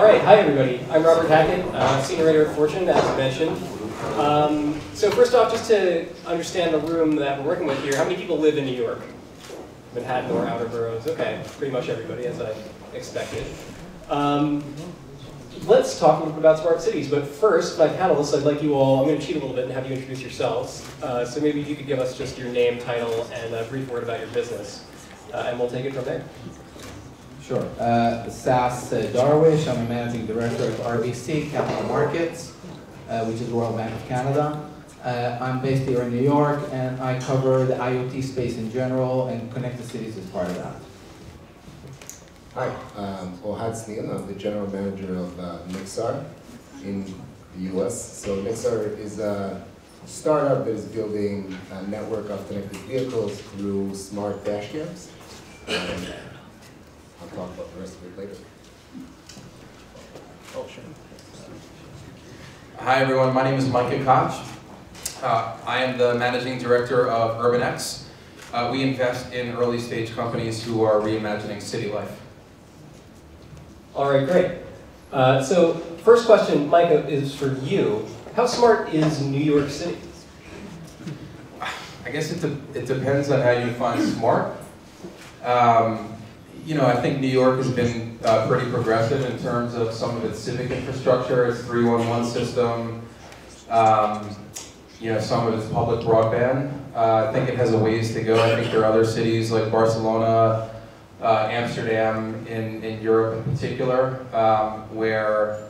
All right, hi everybody. I'm Robert Hackett, senior writer at Fortune, as mentioned. So first off, just to understand the room that we're working with here, how many people live in New York? Manhattan or outer boroughs? Okay, pretty much everybody, as I expected. Let's talk a little bit about smart cities, but first, my panelists, I'd like you all, I'm going to cheat a little bit and have you introduce yourselves. So maybe if you could give us just your name, title, and a brief word about your business, and we'll take it from there. Sure. Sas Darwish, I'm a managing director of RBC Capital Markets, which is Royal Bank of Canada. I'm based here in New York, and I cover the IoT space in general, and connected cities is part of that. Hi, Ohad Sneal. I'm the general manager of Nixar in the US. So Nixar is a startup that is building a network of connected vehicles through smart dash cams. I'll talk about the rest of it later. Oh, sure. Hi everyone, my name is Micah Koch. I am the managing director of UrbanX. We invest in early stage companies who are reimagining city life. All right, great. So first question, Micah, is for you. How smart is New York City? I guess it depends on how you define smart. You know, I think New York has been pretty progressive in terms of some of its civic infrastructure, its 311 system, you know, some of its public broadband. I think it has a ways to go. I think there are other cities like Barcelona, Amsterdam in Europe in particular, where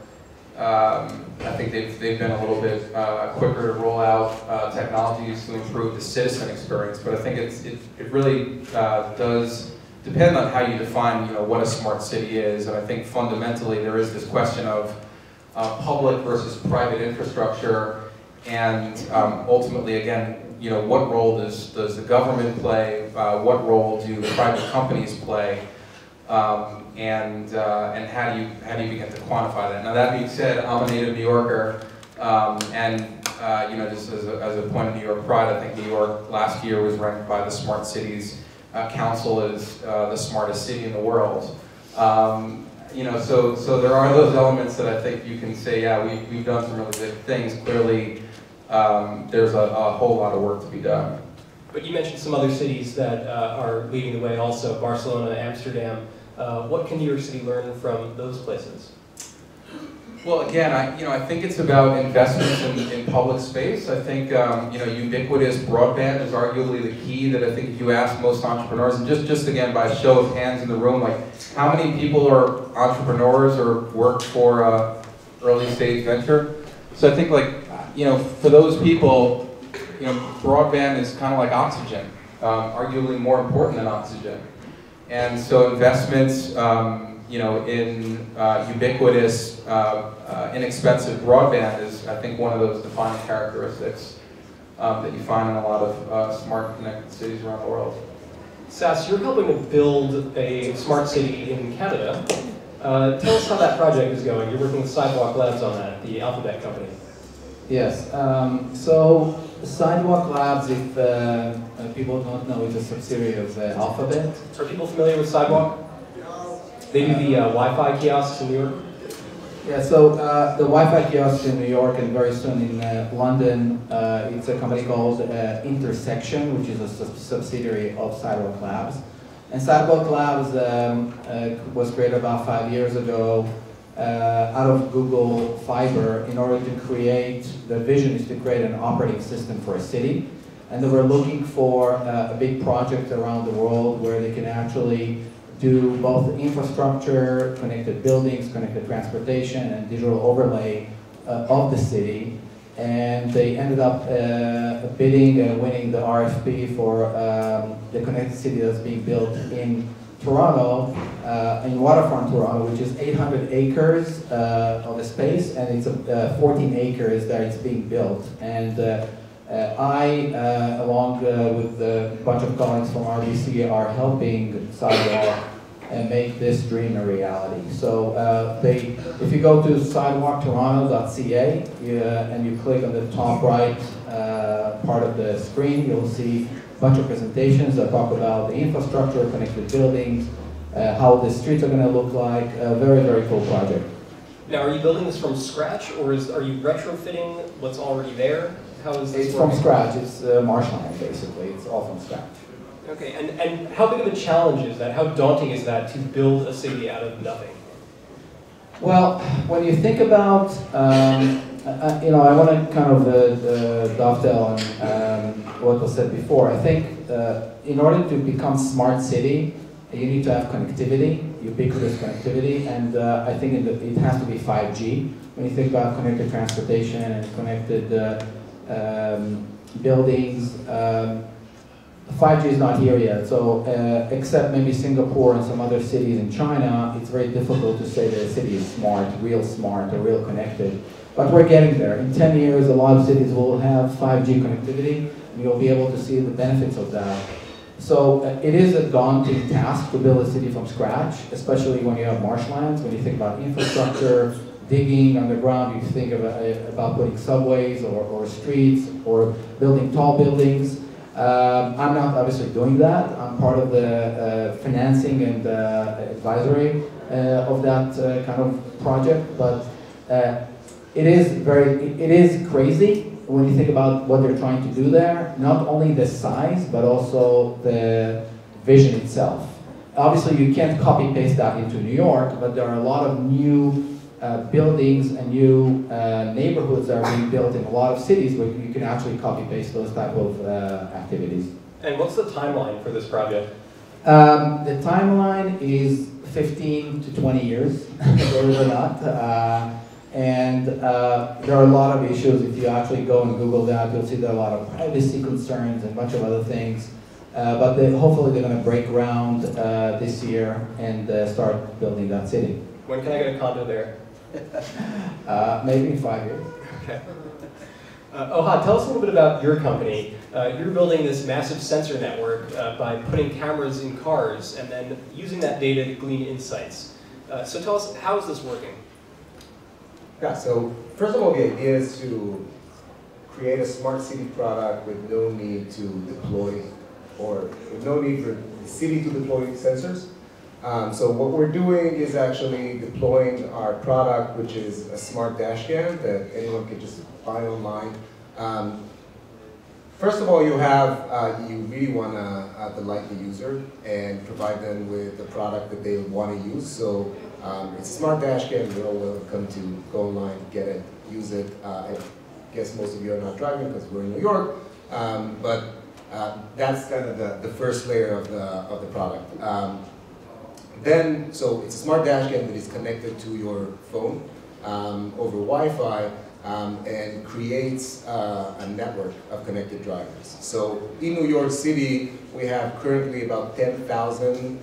I think they've been a little bit quicker to roll out technologies to improve the citizen experience. But I think it really does depend on how you define, you know, what a smart city is. And I think fundamentally there is this question of public versus private infrastructure, and ultimately, again, you know, what role does the government play? What role do private companies play? And how do you begin to quantify that? Now, that being said, I'm a native New Yorker, and you know, just as a point of New York pride, I think New York last year was ranked by the Smart Cities Council as the smartest city in the world. You know, so there are those elements that I think you can say, yeah, we've done some really good things. Clearly, there's a whole lot of work to be done. But you mentioned some other cities that are leading the way also, Barcelona, Amsterdam. What can New York City learn from those places? Well, again, I think it's about investments in public space. I think you know, ubiquitous broadband is arguably the key. That I think if you ask most entrepreneurs, and just again by show of hands in the room, like how many people are entrepreneurs or work for a early stage venture? So I think, like, you know, for those people, you know, broadband is kind of like oxygen, arguably more important than oxygen. And so investments, you know, in ubiquitous, inexpensive broadband is, I think, one of those defining characteristics that you find in a lot of smart connected cities around the world. Sas, you're helping to build a smart city in Canada. Tell us how that project is going. You're working with Sidewalk Labs on that, the Alphabet company. Yes. So Sidewalk Labs, if people don't know, is a subsidiary of Alphabet. Are people familiar with Sidewalk? They do the Wi-Fi kiosks in New York? Yeah, so the Wi-Fi kiosks in New York and very soon in London, it's a company called Intersection, which is a subsidiary of Sidewalk Labs. And Sidewalk Labs was created about 5 years ago out of Google Fiber in order to create, the vision is to create an operating system for a city. And they were looking for a big project around the world where they can actually do both infrastructure, connected buildings, connected transportation, and digital overlay of the city. And they ended up bidding and winning the RFP for the connected city that's being built in Toronto, in waterfront Toronto, which is 800 acres of a space, and it's 14 acres that it's being built. And I, along with a bunch of colleagues from RBC, are helping Sidewalk and make this dream a reality. So if you go to sidewalktoronto.ca and you click on the top right part of the screen, you'll see a bunch of presentations that talk about the infrastructure, connected buildings, how the streets are going to look like. A very, very cool project. Now, are you building this from scratch, or are you retrofitting what's already there? How is this It's working? from scratch. It's marshland, basically. It's all from scratch. Okay, and how big of a challenge is that? How daunting is that to build a city out of nothing? Well, when you think about, you know, I want to kind of dovetail on what was said before. I think in order to become smart city, you need to have connectivity, ubiquitous connectivity, and I think it has to be 5G. When you think about connected transportation and connected buildings, 5G is not here yet, so except maybe Singapore and some other cities in China, it's very difficult to say that a city is smart, or real connected. But we're getting there. In 10 years, a lot of cities will have 5G connectivity, and you'll be able to see the benefits of that. So it is a daunting task to build a city from scratch, especially when you have marshlands, when you think about infrastructure, digging underground, you think about putting subways or streets or building tall buildings. I'm not obviously doing that. I'm part of the financing and advisory of that kind of project, but it is crazy when you think about what they're trying to do there. Not only the size, but also the vision itself. Obviously, you can't copy paste that into New York, but there are a lot of new buildings and new neighborhoods that are being built in a lot of cities where you can actually copy paste those type of activities. And what's the timeline for this project? The timeline is 15 to 20 years, believe it or not. And there are a lot of issues. If you actually go and Google that, you'll see there are a lot of privacy concerns and a bunch of other things. But hopefully they're going to break ground this year and start building that city. When can I get a condo there? Maybe in 5 years. Okay. Ohad, tell us a little bit about your company. You're building this massive sensor network by putting cameras in cars and then using that data to glean insights. So tell us, how is this working? Yeah, so first of all, the idea is to create a smart city product with no need to deploy, or with no need for the city to deploy sensors. So what we're doing is actually deploying our product, which is a smart dash cam that anyone can just buy online. First of all, you really want to delight the user and provide them with the product that they want to use. So it's a smart dash cam. You're all welcome to go online, get it, use it. I guess most of you are not driving because we're in New York, but that's kind of the first layer of the product. So it's a smart dash cam that is connected to your phone over Wi-Fi and creates a network of connected drivers. So in New York City, we have currently about 10,000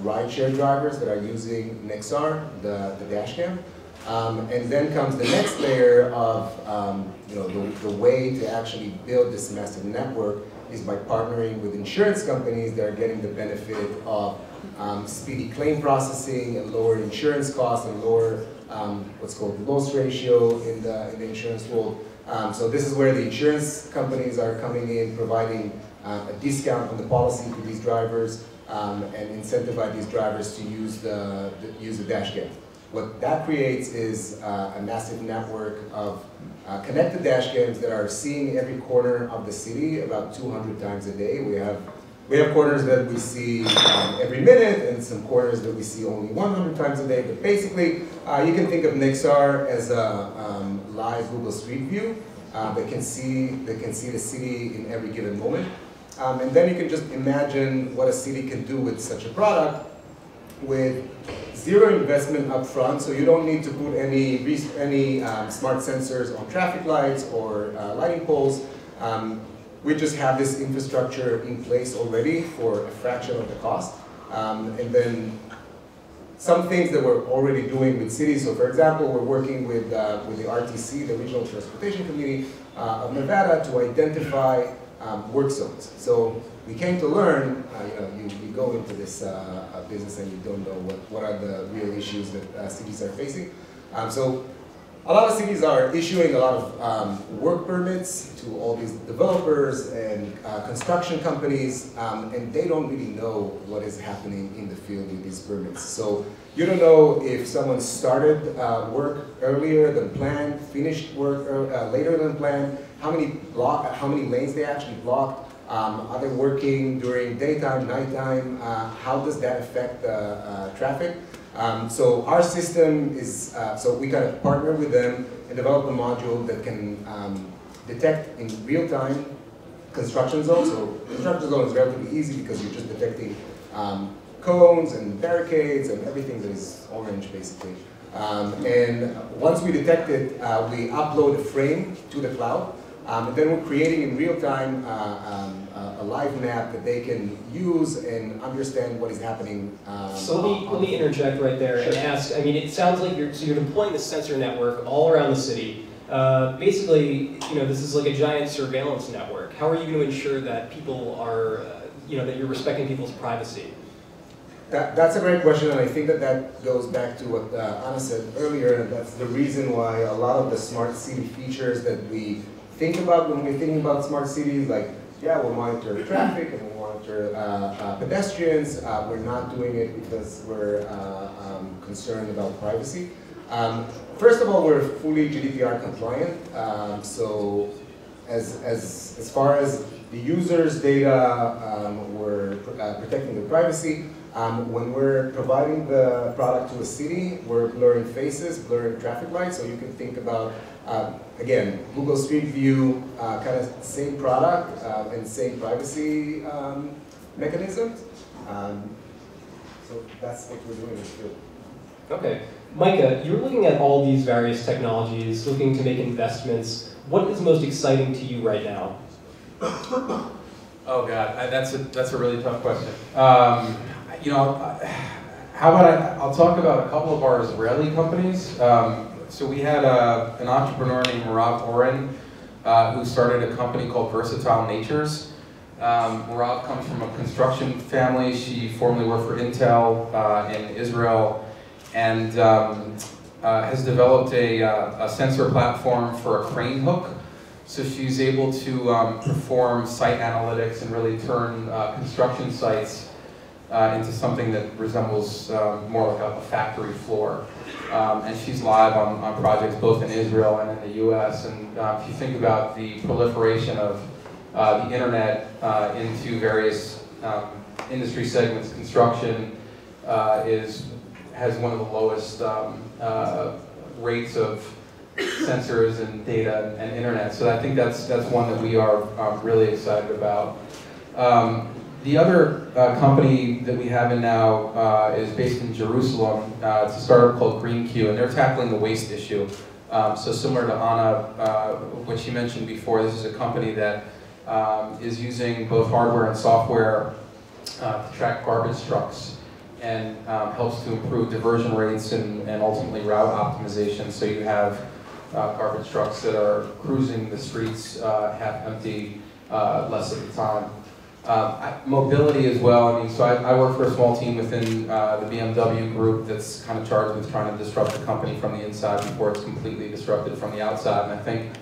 rideshare drivers that are using Nexar, the dash cam. And then comes the next layer of the way to actually build this massive network is by partnering with insurance companies that are getting the benefit of speedy claim processing and lower insurance costs and lower what's called loss ratio in the insurance world. So this is where the insurance companies are coming in, providing a discount on the policy to these drivers and incentivize these drivers to use the dash cam. What that creates is a massive network of connected dash cams that are seeing every corner of the city about 200 times a day. We have corners that we see every minute and some corners that we see only 100 times a day. But basically, you can think of Nexar as a live Google Street View that can see the city in every given moment. And then you can just imagine what a city can do with such a product with zero investment up front, so you don't need to put any smart sensors on traffic lights or lighting poles. We just have this infrastructure in place already for a fraction of the cost. And then some things that we're already doing with cities. So for example, we're working with the RTC, the Regional Transportation Committee of Nevada, to identify work zones. So we came to learn, you go into this business and you don't know what are the real issues that cities are facing. So a lot of cities are issuing a lot of work permits to all these developers and construction companies, and they don't really know what is happening in the field with these permits. So you don't know if someone started work earlier than planned, finished work later than planned, how many lanes they actually blocked, are they working during daytime, nighttime, how does that affect traffic? So our system is, so we kind of partner with them and develop a module that can detect in real time construction zones. So construction zone is relatively easy because you're just detecting cones and barricades and everything that is orange basically. And once we detect it, we upload a frame to the cloud. And then we're creating in real time a live map that they can use and understand what is happening. So let me interject right there and ask, I mean, it sounds like you're deploying the sensor network all around the city. Basically, this is like a giant surveillance network. How are you going to ensure that people are, that you're respecting people's privacy? That's a great question, and I think that goes back to what Anna said earlier, and that's the reason why a lot of the smart city features that we think about when we're thinking about smart cities, like, yeah, we'll monitor traffic and we'll monitor pedestrians. We're not doing it because we're concerned about privacy. First of all, we're fully GDPR compliant. So as far as the user's data, we're protecting their privacy. When we're providing the product to a city, we're blurring faces, blurring traffic lights, so you can think about, again, Google Street View, kind of same product and same privacy mechanisms. So that's what we're doing in the field. Okay. Micah, you're looking at all these various technologies, looking to make investments. What is most exciting to you right now? Oh God, that's a really tough question. How about I'll talk about a couple of our Israeli companies. So we had an entrepreneur named Merav Oren who started a company called Versatile Natures. Merav comes from a construction family. She formerly worked for Intel in Israel and has developed a sensor platform for a crane hook. So she's able to perform site analytics and really turn construction sites into something that resembles more like a factory floor. And she's live on projects both in Israel and in the US. And if you think about the proliferation of the internet into various industry segments, construction has one of the lowest rates of sensors and data and internet. So I think that's one that we are really excited about. The other company that we have in now is based in Jerusalem. It's a startup called GreenQ, and they're tackling the waste issue. So similar to Anna, what she mentioned before, this is a company that is using both hardware and software to track garbage trucks and helps to improve diversion rates and ultimately route optimization. So you have garbage trucks that are cruising the streets half empty less of the time. Mobility as well. I mean, so I work for a small team within the BMW group that's kind of charged with trying to disrupt the company from the inside before it's completely disrupted from the outside. And I think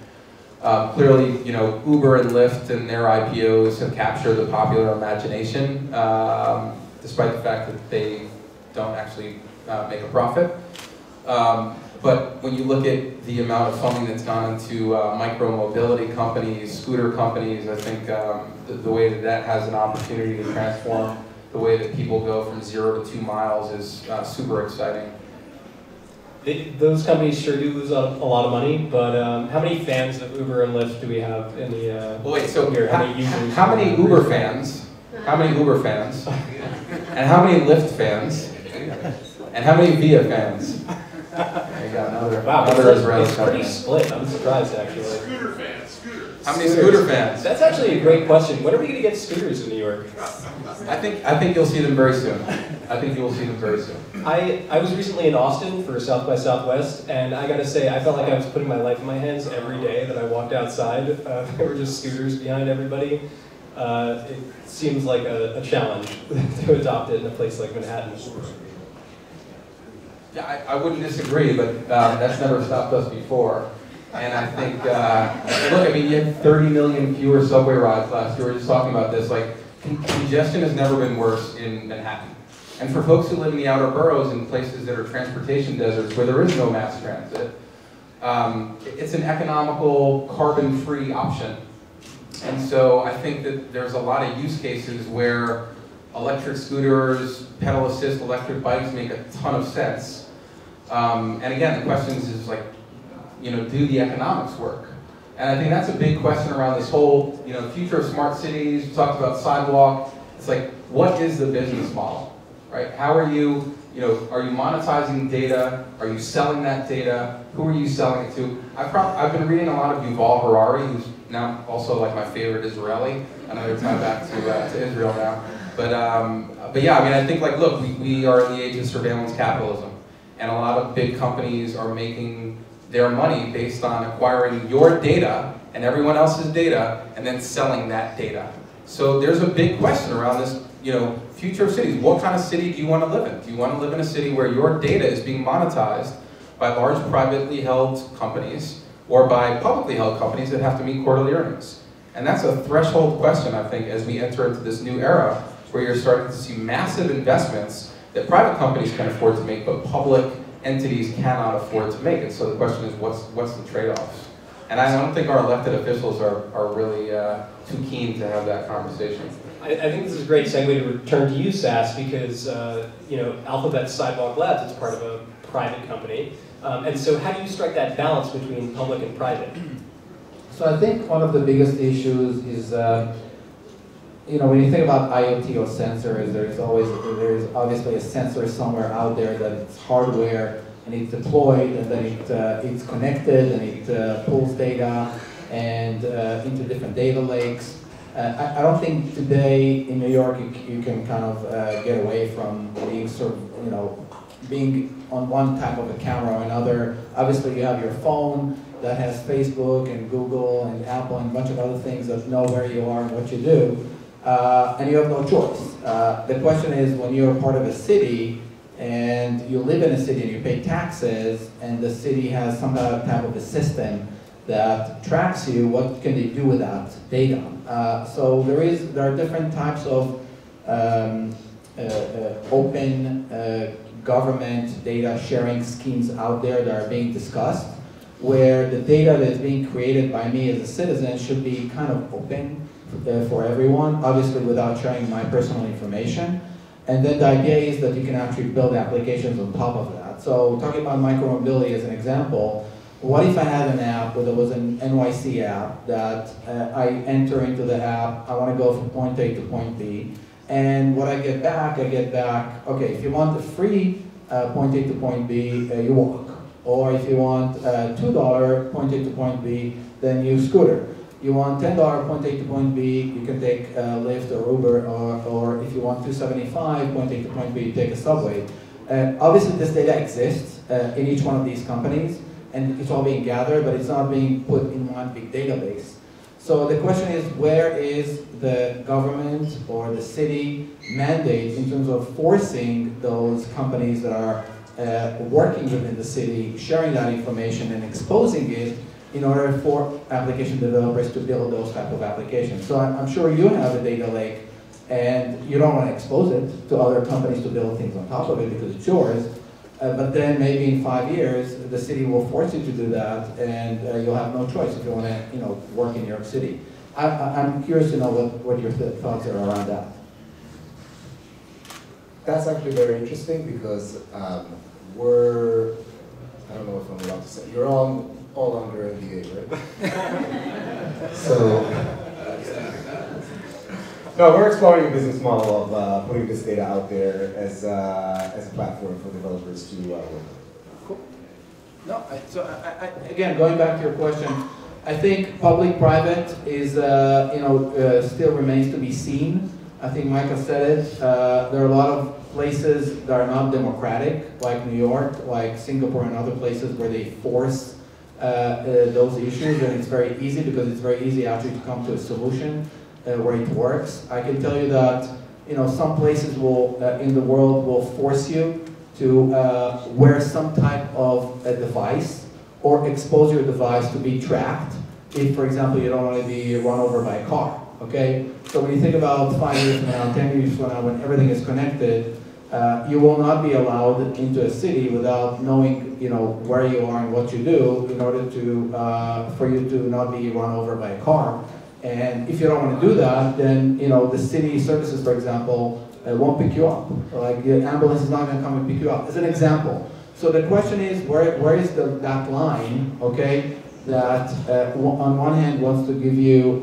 clearly, Uber and Lyft and their IPOs have captured the popular imagination, despite the fact that they don't actually make a profit. But when you look at the amount of funding that's gone into micro-mobility companies, scooter companies, I think the way that has an opportunity to transform the way that people go from 0 to 2 miles is super exciting. Those companies sure do lose a lot of money, but how many fans of Uber and Lyft do we have in the well, wait, so here? How many users? How many Uber fans? How many Uber fans? And how many Lyft fans? And how many Via fans? There you go, another Israeli it's company. pretty split. I'm surprised, actually. Scooter fans, scooters. How many scooter fans? That's actually a great question. When are we going to get scooters in New York? I think you'll see them very soon. I think you will see them very soon. I was recently in Austin for South by Southwest, and I got to say, I felt like I was putting my life in my hands every day that I walked outside. There were just scooters behind everybody. It seems like a challenge to adopt it in a place like Manhattan. Yeah, I wouldn't disagree, but that's never stopped us before. And I think, look, I mean, you had 30 million fewer subway rides last year. We were just talking about this. Like, congestion has never been worse in Manhattan. And for folks who live in the outer boroughs, in places that are transportation deserts where there is no mass transit, it's an economical, carbon-free option. And so I think that there's a lot of use cases where electric scooters, pedal assist electric bikes make a ton of sense. And again, the question is like, you know, do the economics work? And I think that's a big question around this whole, you know, future of smart cities. We talked about Sidewalk. It's like, what is the business model, right? How are you, you know, are you monetizing data? Are you selling that data? Who are you selling it to? I've been reading a lot of Yuval Harari, who's now also like my favorite Israeli. I know they're tied back to Israel now. But yeah, I mean, I think like, look, we are in the age of surveillance capitalism. And a lot of big companies are making their money based on acquiring your data and everyone else's data and then selling that data. So there's a big question around this, you know, future of cities. What kind of city do you want to live in? Do you want to live in a city where your data is being monetized by large privately held companies or by publicly held companies that have to meet quarterly earnings? And that's a threshold question, I think, as we enter into this new era where you're starting to see massive investments that private companies can afford to make, but public entities cannot afford to make it. So the question is, what's the trade-offs? And I don't think our elected officials are really too keen to have that conversation. I think this is a great segue to return to you, Sass, because you know, Alphabet Sidewalk Labs is part of a private company. And so how do you strike that balance between public and private? So I think one of the biggest issues is, you know, when you think about IoT or sensors, there's obviously a sensor somewhere out there that it's hardware and it's deployed and then it's connected and it pulls data and into different data lakes. I don't think today in New York you can kind of get away from being sort of, you know, being on one type of a camera or another. Obviously you have your phone that has Facebook and Google and Apple and a bunch of other things that know where you are and what you do. And you have no choice. The question is, when you're part of a city and you live in a city and you pay taxes and the city has some type of a system that tracks you, what can they do with that data? So there are different types of open government data sharing schemes out there that are being discussed, where the data that is being created by me as a citizen should be kind of open for everyone, obviously without sharing my personal information. And then the idea is that you can actually build applications on top of that. So talking about micromobility as an example, what if I had an app where there was an NYC app that I enter into the app, I want to go from point A to point B, and what I get back, okay, if you want the free point A to point B, you walk. Or if you want $2 point A to point B, then you scooter. You want $10 point A to point B, you can take Lyft or Uber, or if you want $2.75 point A to point B, you take a subway. Obviously this data exists in each one of these companies, and it's all being gathered, but it's not being put in one big database. So the question is, where is the government or the city mandate in terms of forcing those companies that are working within the city, sharing that information and exposing it in order for application developers to build those type of applications. So I'm sure you have a data lake and you don't want to expose it to other companies to build things on top of it because it's yours. But then maybe in 5 years, the city will force you to do that, and you'll have no choice if you want to, you know, work in New York City. I'm curious to know what your thoughts are around that. That's actually very interesting because we're, I don't know if I'm allowed to say, you're all under NDA, right? So, no, we're exploring a business model of putting this data out there as a platform for developers to work with. Cool. No, again, going back to your question, I think public-private is, still remains to be seen. I think Micah said it. There are a lot of places that are not democratic, like New York, like Singapore and other places where they force those issues, and it's very easy because it's very easy actually to come to a solution where it works. I can tell you that some places will in the world will force you to wear some type of a device or expose your device to be tracked if, for example, you don't want to be run over by a car, okay? So when you think about 5 years from now, 10 years from now, when everything is connected, you will not be allowed into a city without knowing, where you are and what you do in order to, for you to not be run over by a car. And if you don't want to do that, then, the city services, for example, won't pick you up. Like the ambulance is not going to come and pick you up, as an example. So the question is, where is that line, okay, that on one hand wants to give you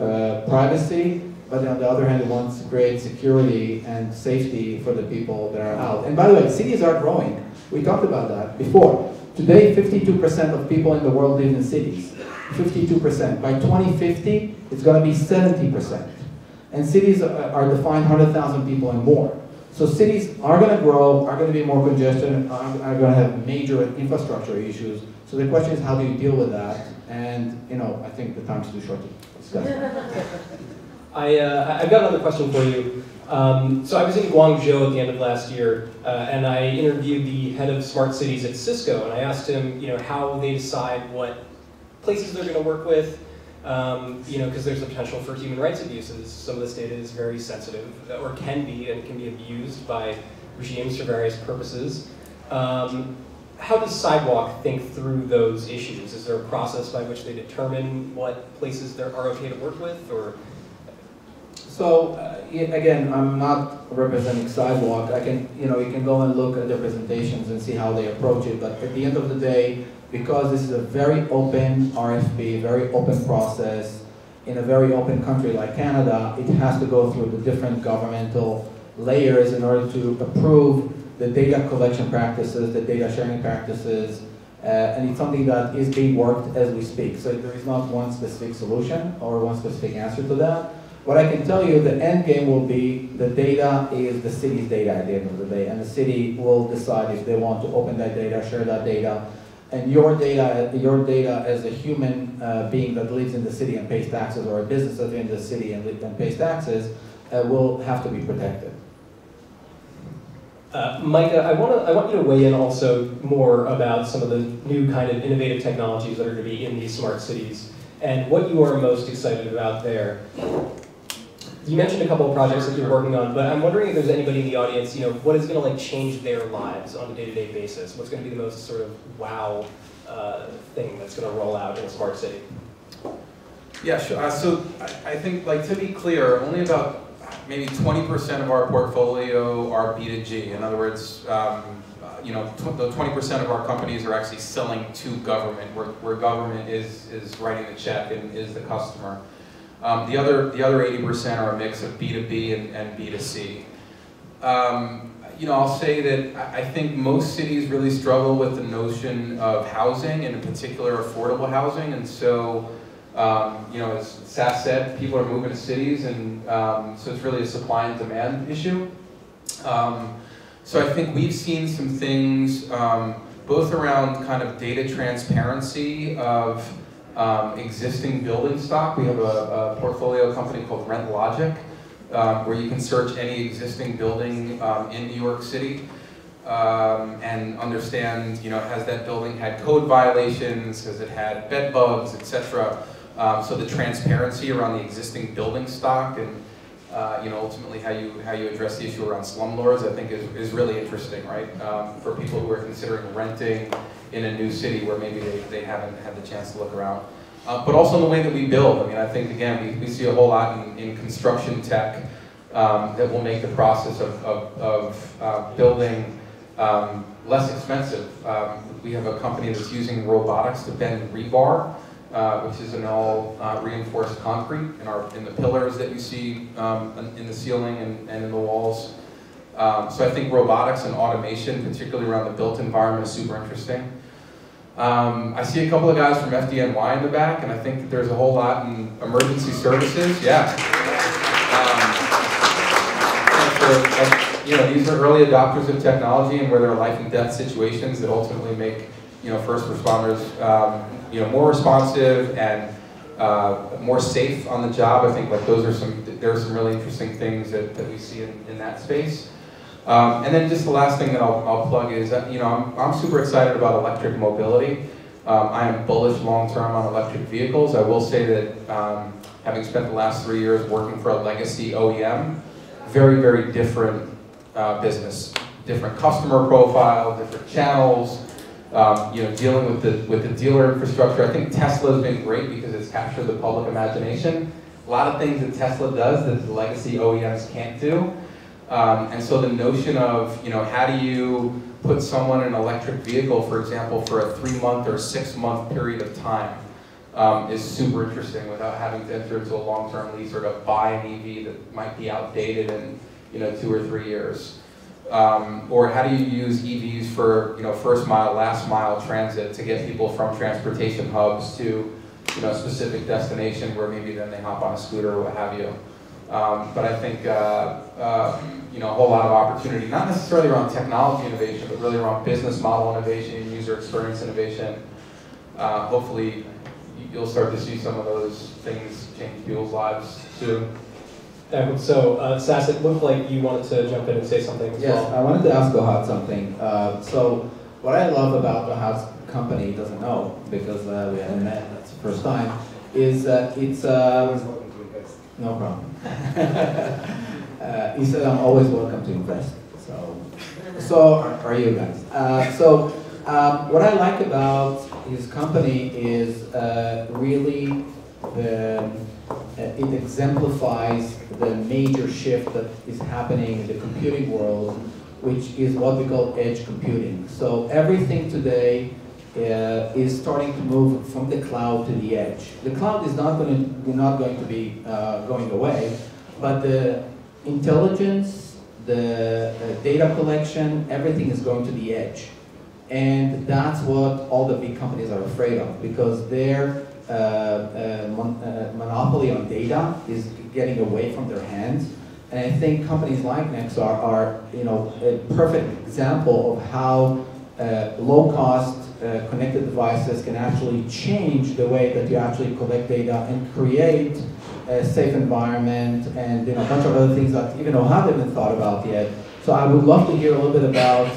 privacy, but on the other hand it wants to create security and safety for the people that are out. And by the way, cities are growing. We talked about that before. Today, 52% of people in the world live in cities. 52%. By 2050, it's going to be 70%. And cities are defined 100,000 people and more. So cities are going to grow, are going to be more congested, are going to have major infrastructure issues. So the question is, how do you deal with that? And I think the time's too short to discuss. I've got another question for you. So I was in Guangzhou at the end of last year, and I interviewed the head of smart cities at Cisco, and I asked him, how they decide what places they're going to work with, because there's the potential for human rights abuses. Some of this data is very sensitive, or can be, and can be abused by regimes for various purposes. How does Sidewalk think through those issues? Is there a process by which they determine what places are okay to work with, or? So again, I'm not representing Sidewalk. I can, you can go and look at their presentations and see how they approach it. But at the end of the day, because this is a very open RFP, very open process, in a very open country like Canada, it has to go through the different governmental layers in order to approve the data collection practices, the data sharing practices, and it's something that is being worked as we speak. So there is not one specific solution or one specific answer to that. What I can tell you, the end game will be the data is the city's data at the end of the day, and the city will decide if they want to open that data, share that data, and your data as a human being that lives in the city and pays taxes, or a business that's in the city and pays taxes, will have to be protected. Micah, I want you to weigh in also more about some of the new kind of innovative technologies that are going to be in these smart cities, and what you are most excited about there. You mentioned a couple of projects that you're working on, but I'm wondering if there's anybody in the audience, what is going to change their lives on a day-to-day basis? What's going to be the most sort of wow thing that's going to roll out in a smart city? Yeah, sure. So I think, to be clear, only about maybe 20% of our portfolio are B2G. In other words, the 20% of our companies are actually selling to government, where government is writing the check and is the customer. The other 80% are a mix of B2B and B2C. I'll say that I think most cities really struggle with the notion of housing, and in particular affordable housing. And so, as Saf said, people are moving to cities, and so it's really a supply and demand issue. So I think we've seen some things both around kind of data transparency of existing building stock. We have a portfolio company called Rent Logic, where you can search any existing building in New York City and understand, has that building had code violations, has it had bed bugs, etc. So the transparency around the existing building stock and ultimately how you address the issue around slumlords, I think is really interesting, right? For people who are considering renting in a new city where maybe they haven't had the chance to look around. But also in the way that we build. I mean, I think, again, we see a whole lot in construction tech that will make the process of building less expensive. We have a company that's using robotics to bend rebar, which is an all reinforced concrete in the pillars that you see in the ceiling and in the walls. So I think robotics and automation, particularly around the built environment, is super interesting. I see a couple of guys from FDNY in the back, and I think that there's a whole lot in emergency services. Yeah. These are early adopters of technology, and where there are life and death situations that ultimately make, first responders, more responsive and more safe on the job. I think there are some really interesting things that we see in that space. And then just the last thing that I'll plug is that, I'm super excited about electric mobility. I am bullish long-term on electric vehicles. I will say that having spent the last 3 years working for a legacy OEM, very, very different business. Different customer profile, different channels, dealing with the dealer infrastructure. I think Tesla has been great because it's captured the public imagination. A lot of things that Tesla does that the legacy OEMs can't do. And so the notion of, how do you put someone in an electric vehicle, for example, for a 3-month or 6-month period of time is super interesting without having to enter into a long-term lease or to buy an EV that might be outdated in 2 or 3 years. Or how do you use EVs for first mile, last mile transit to get people from transportation hubs to a specific destination where maybe then they hop on a scooter or what have you. But I think a whole lot of opportunity, not necessarily around technology innovation, but really around business model innovation and user experience innovation. Hopefully you'll start to see some of those things change people's lives soon. So, Sass, it looked like you wanted to jump in and say something as well. Yes, I wanted to ask Ohad something. So, what I love about Ohad's company, doesn't know, because we haven't met, that's the first time, is that it's... no problem. He said I'm always welcome to invest. So are you guys. What I like about his company is really it exemplifies the major shift that is happening in the computing world, which is what we call edge computing. So everything today is starting to move from the cloud to the edge. The cloud is not going to be going away, but the intelligence, the data collection, everything is going to the edge. And that's what all the big companies are afraid of, because their monopoly on data is getting away from their hands. And I think companies like Nexar are a perfect example of how low-cost connected devices can actually change the way that you actually collect data and create a safe environment and a bunch of other things that even Ohad haven't thought about yet. So I would love to hear a little bit about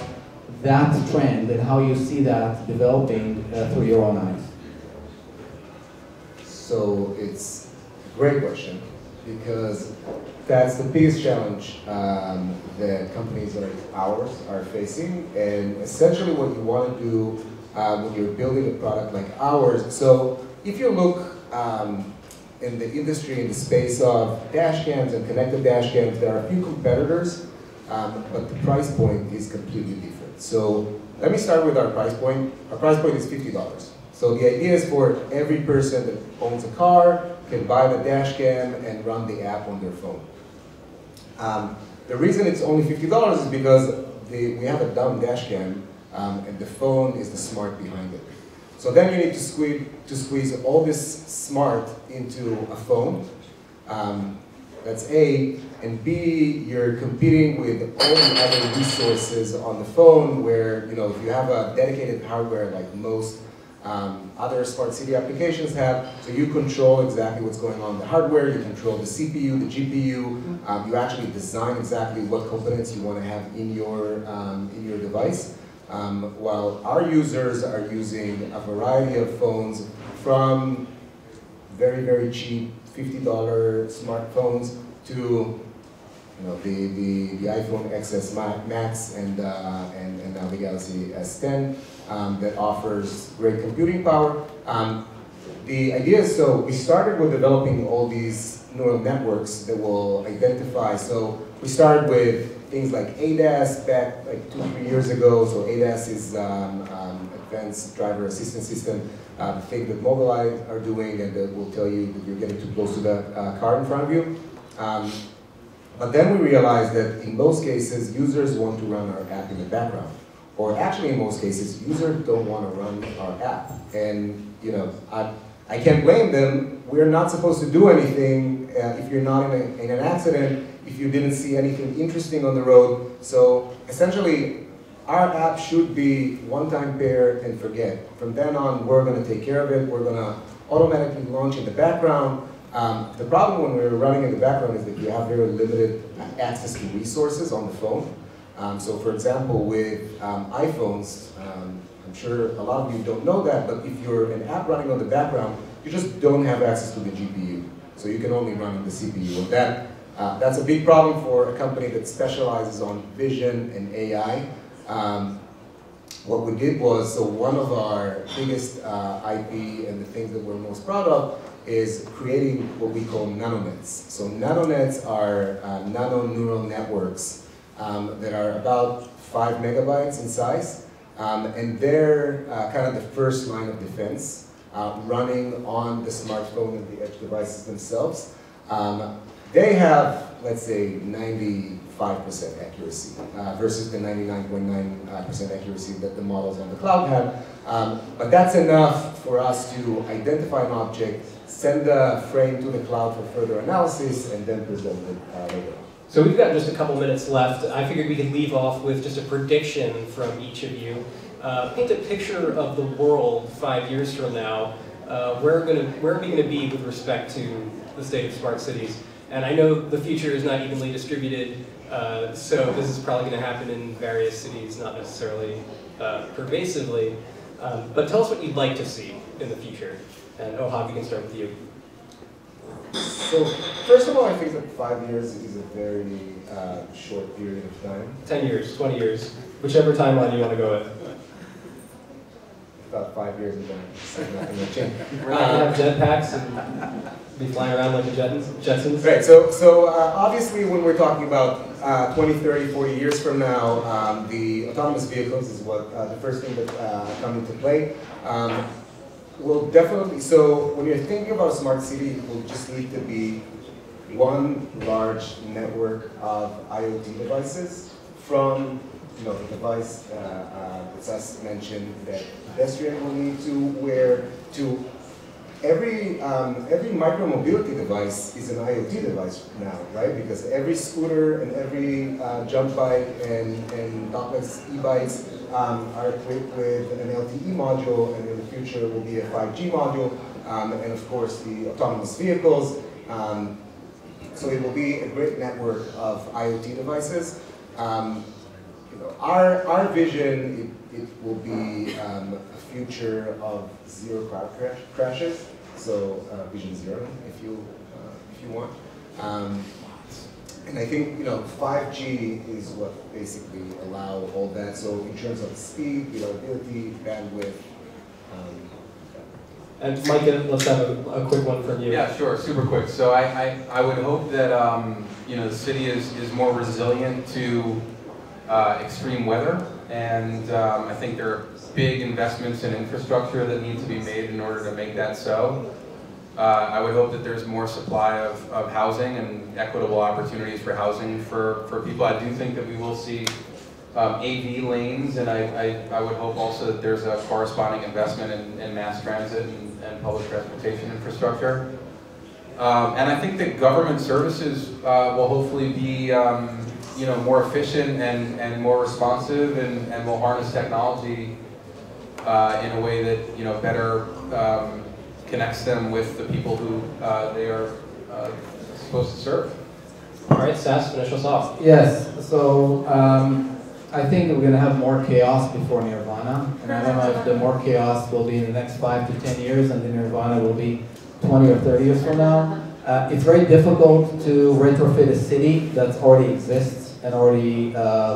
that trend and how you see that developing through your own eyes. So it's a great question, because that's the biggest challenge that companies like ours are facing, and essentially what you want to do when you're building a product like ours. So if you look in the industry, in the space of dash cams and connected dash cams, there are a few competitors, but the price point is completely different. So let me start with our price point. Our price point is $50. So the idea is for every person that owns a car can buy the dash cam and run the app on their phone. The reason it's only $50 is because we have a dumb dash cam and the phone is the smart behind it. So then you need to squeeze all this smart into a phone. That's A, and B, you're competing with all the other resources on the phone where, if you have a dedicated hardware like most other smart city applications have, so you control exactly what's going on in the hardware, you control the CPU, the GPU, you actually design exactly what components you want to have in your device. While our users are using a variety of phones from very, very cheap $50 smartphones to the iPhone XS Max and now the Galaxy S10 that offers great computing power. The idea is, so we started with developing all these neural networks that will identify. So we started with things like ADAS back like 2-3 years ago. So ADAS is Advanced Driver Assistance System, the thing that Mobileye are doing, and that will tell you that you're getting too close to the car in front of you. But then we realized that in most cases, users want to run our app in the background. Or actually, in most cases, users don't want to run our app. And I can't blame them. We're not supposed to do anything if you're not in an accident, if you didn't see anything interesting on the road. So essentially, our app should be one-time pair and forget. From then on, we're going to take care of it. We're going to automatically launch in the background. The problem when we're running in the background is that you have very limited access to resources on the phone. So for example, with iPhones, I'm sure a lot of you don't know that, but if you're an app running on the background, you just don't have access to the GPU. So you can only run on the CPU. And that's a big problem for a company that specializes on vision and AI. What we did was, so one of our biggest IP and the things that we're most proud of is creating what we call nanonets. So nanonets are nano neural networks that are about 5 megabytes in size. And they're kind of the first line of defense, running on the smartphone and the edge devices themselves. They have, let's say, 95% accuracy versus the 99.9% accuracy that the models on the cloud have. But that's enough for us to identify an object, send the frame to the cloud for further analysis, and then present it later on. So we've got just a couple minutes left. I figured we could leave off with just a prediction from each of you. Paint a picture of the world 5 years from now. Where are we going to be with respect to the state of smart cities? And I know the future is not evenly distributed, so this is probably going to happen in various cities, not necessarily pervasively. But tell us what you'd like to see in the future. And Ohad, we can start with you. So, first of all, I think that 5 years is a very short period of time. 10 years, 20 years, whichever timeline you want to go with. About 5 years and then nothing will change. We're not going to have jetpacks and be flying around like the Jetsons? Right, so obviously when we're talking about 20, 30, 40 years from now, the autonomous vehicles is what the first thing that come into play. Well, definitely, so when you're thinking about a smart city, it will just need to be one large network of IoT devices from the device that Sas mentioned that pedestrian will need to, where to every micro-mobility device is an IoT device now, right? Because every scooter and every jump bike and dockless e-bikes are equipped with an LTE module, and in the future will be a 5G module, and of course the autonomous vehicles. So it will be a great network of IoT devices. Our vision, it will be a future of zero car crashes. So vision zero, if you want. And I think 5G is what basically allow all that. So in terms of speed, reliability, bandwidth. And Micah, let's have a quick one from you. Yeah, sure, super quick. So I would hope that the city is more resilient to extreme weather, and I think there are big investments in infrastructure that need to be made in order to make that so. I would hope that there's more supply of housing and equitable opportunities for housing for people. I do think that we will see AV lanes, and I would hope also that there's a corresponding investment in mass transit and public transportation infrastructure. And I think that government services will hopefully be more efficient and more responsive, and will harness technology in a way that better connects them with the people who they are supposed to serve. All right, Sas, finish us off. Yes, so I think we're going to have more chaos before Nirvana, and I don't know if the more chaos will be in the next 5 to 10 years and the Nirvana will be 20 or 30 years from now. It's very difficult to retrofit a city that already exists and already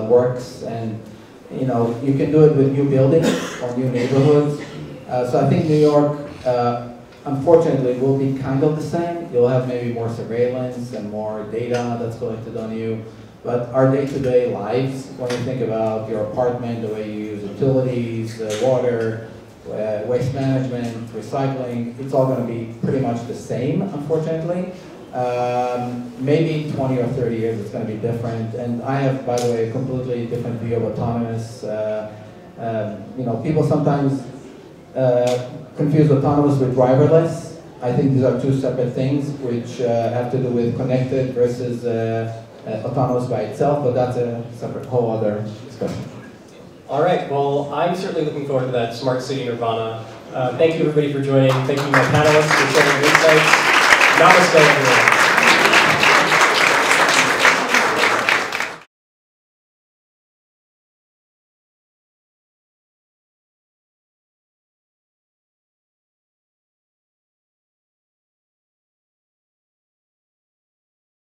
works, and you can do it with new buildings or new neighborhoods. So I think New York, unfortunately, will be kind of the same. You'll have maybe more surveillance and more data that's collected on you. But our day-to-day lives, when you think about your apartment, the way you use utilities, water, waste management, recycling, it's all going to be pretty much the same, unfortunately. Maybe in 20 or 30 years it's going to be different. And I have, by the way, a completely different view of autonomous. People sometimes confuse autonomous with driverless. I think these are two separate things which have to do with connected versus autonomous by itself, but that's a separate whole other discussion. All right, well, I'm certainly looking forward to that Smart City Nirvana. Thank you everybody for joining. Thank you my panelists for sharing your insights. Namaste everyone.